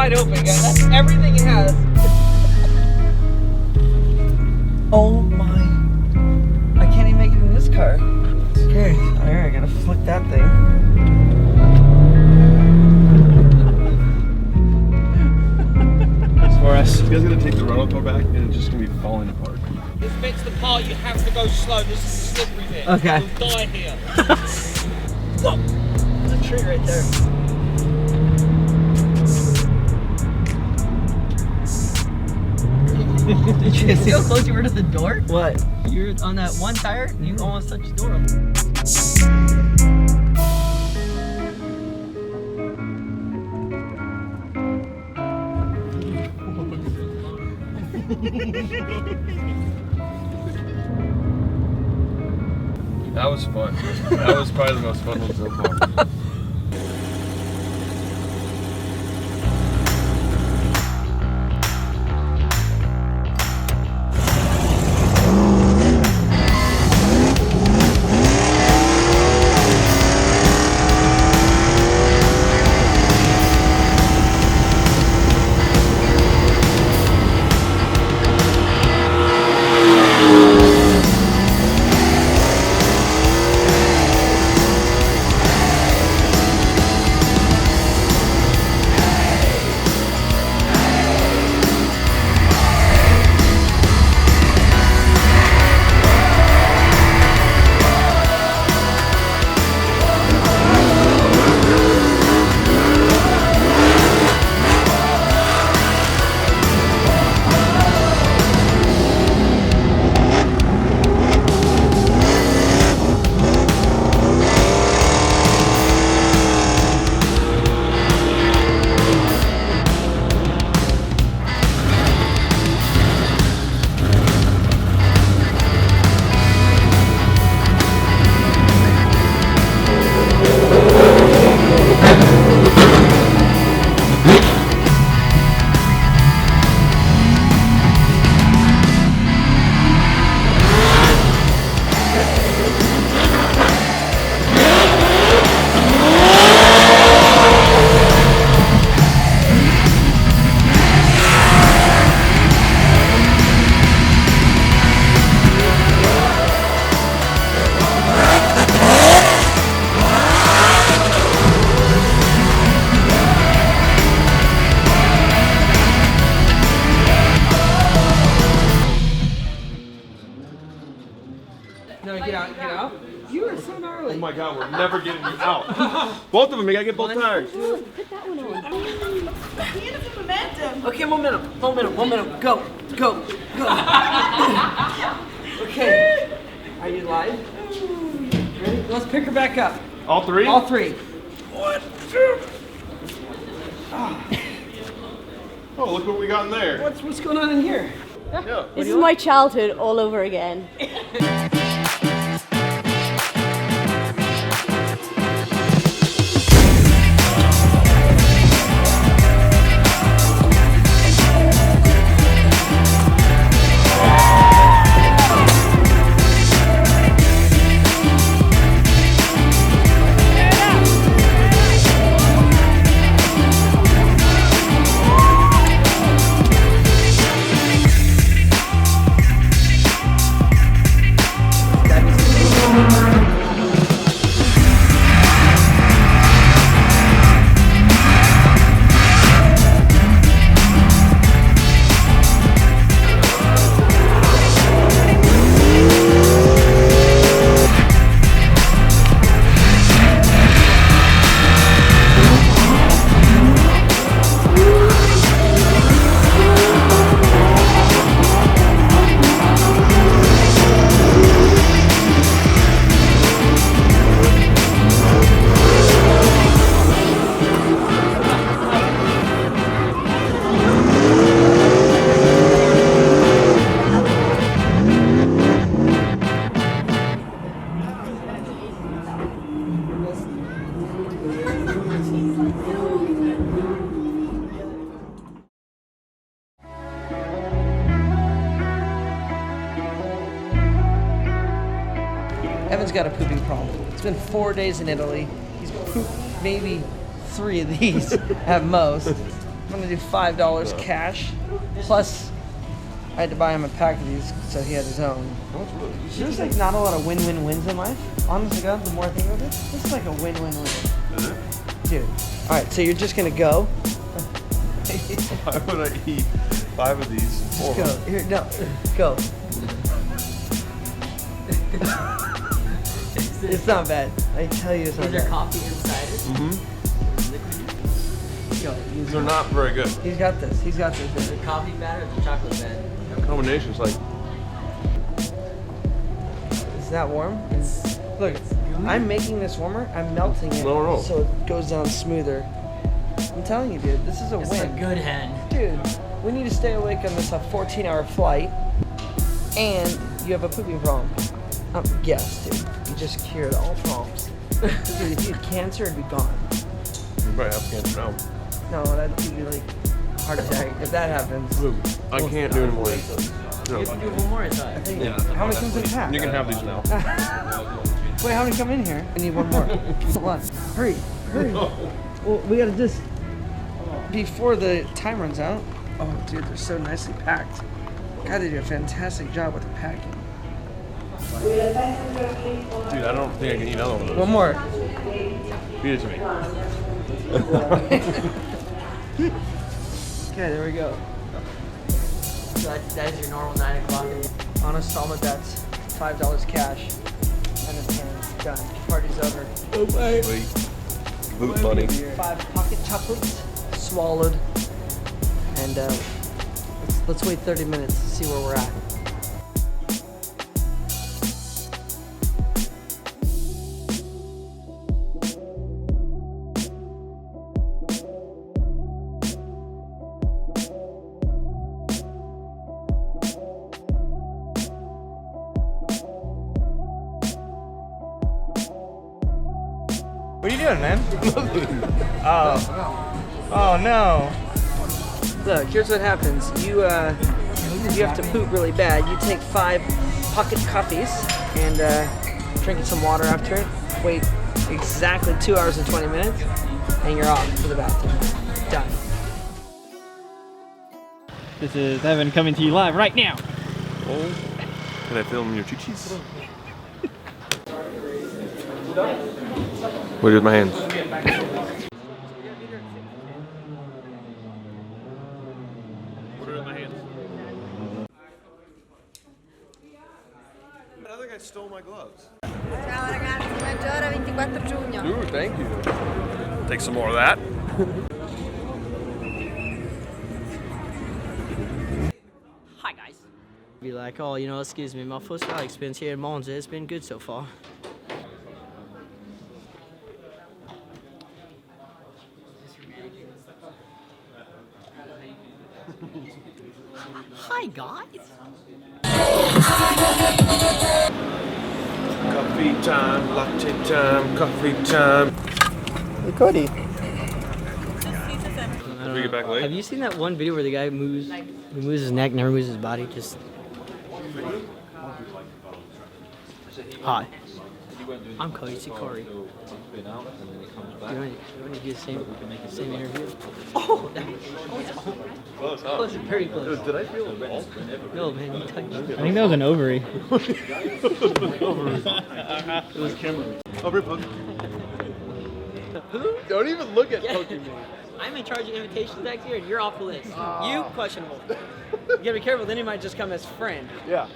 wide open, guys. That's everything it has. Oh my. I can't even make it in this car. Okay, alright, I gotta flick that thing. As far as you guys are gonna take the rental car back and it's just gonna be falling apart. This bit's the part you have to go slow. This is the slippery bit. Okay. You'll die here. Whoa! There's a tree right there. Did you see how close you were to the door? What? You're on that one tire, you almost touched the door. That was fun. That was probably the most fun one so far. No, get out. You are so gnarly. Oh my god, we're never getting you out. Both of them, you gotta get both tires. Put that one on. He has some momentum. Okay, momentum. Go. Okay. Are you live? Ready? Let's pick her back up. All three? All three. 1, 2. Oh, look what we got in there. What's going on in here? Yeah. This is my childhood all over again. Evan's got a pooping problem. It's been 4 days in Italy. He's pooped maybe 3 of these at most. I'm gonna do $5 cash. Plus, I had to buy him a pack of these so he had his own. There's like not a lot of win-win-wins in life. Honestly, God, the more I think of it, this is like a win-win-win. Is it? Dude. All right, so you're just gonna go. Why would I eat 5 of these? Just go. Here, no, go. It's not bad. I tell you, it's not Is bad. there coffee inside it? Mm-hmm. Go. These are not very good. He's got this. He's got this. Is it coffee bad or the chocolate bad? The combination's like, Is that warm? Look, I'm making this warmer. I'm melting it No. so it goes down smoother. I'm telling you, dude, this is a It's win. a good hen. Dude, we need to stay awake on this 14-hour flight, and you have a pooping problem. Yes, dude. You just cured all problems. Dude, if you had cancer, it'd be gone. you probably have cancer now. No, that'd be like a heart attack. If that happens, I can't do anymore. No. You can do one more inside. I think. How many comes in a pack? You can have these now. Wait, how many come in here? I need one more. Hold on. Hurry. Well, we gotta just before the time runs out. Oh, dude, they're so nicely packed. God, they do a fantastic job with the packing. Dude, I don't think I can eat another one of those. One more. Feed it to me. Okay, there we go. So that is your normal 9 o'clock. On installment bets, $5 cash, and it's done. Party's over. Wait. Boot bunny. 5 pocket chocolates swallowed, and let's wait 30 minutes to see where we're at. What are you doing, man? Oh. Oh no. Look, here's what happens. You have to poop really bad. You take 5 pocket coffees and drink some water after it. Wait exactly 2 hours and 20 minutes, and you're off to the bathroom. Done. This is Evan coming to you live right now. Oh. Can I film your chichis? What do with my hands? What are in my hands? I think I stole my gloves. Ciao ragazzi, maggiore 24 giugno. Ooh, thank you. Take some more of that. Hi guys. Be like, oh, you know, excuse me, my first rally experience here in Monza has been good so far. Hi guys. Coffee time, latte time, coffee time. Hey, Cody. Did we get back late? Have you seen that one video where the guy moves his neck, never moves his body, just... Hi. I'm Cody, see Currie. You want to do the same interview? Oh, Close, huh? close, very close. Did I feel a ball? No, man, you touched I think that was an ovary. It was Kimberly. Oh, Rip Hook. Who? Don't even look at poking me. I'm in charge of invitations back here, and you're off the list. You, questionable. You gotta be careful, then he might just come as friend. Yeah.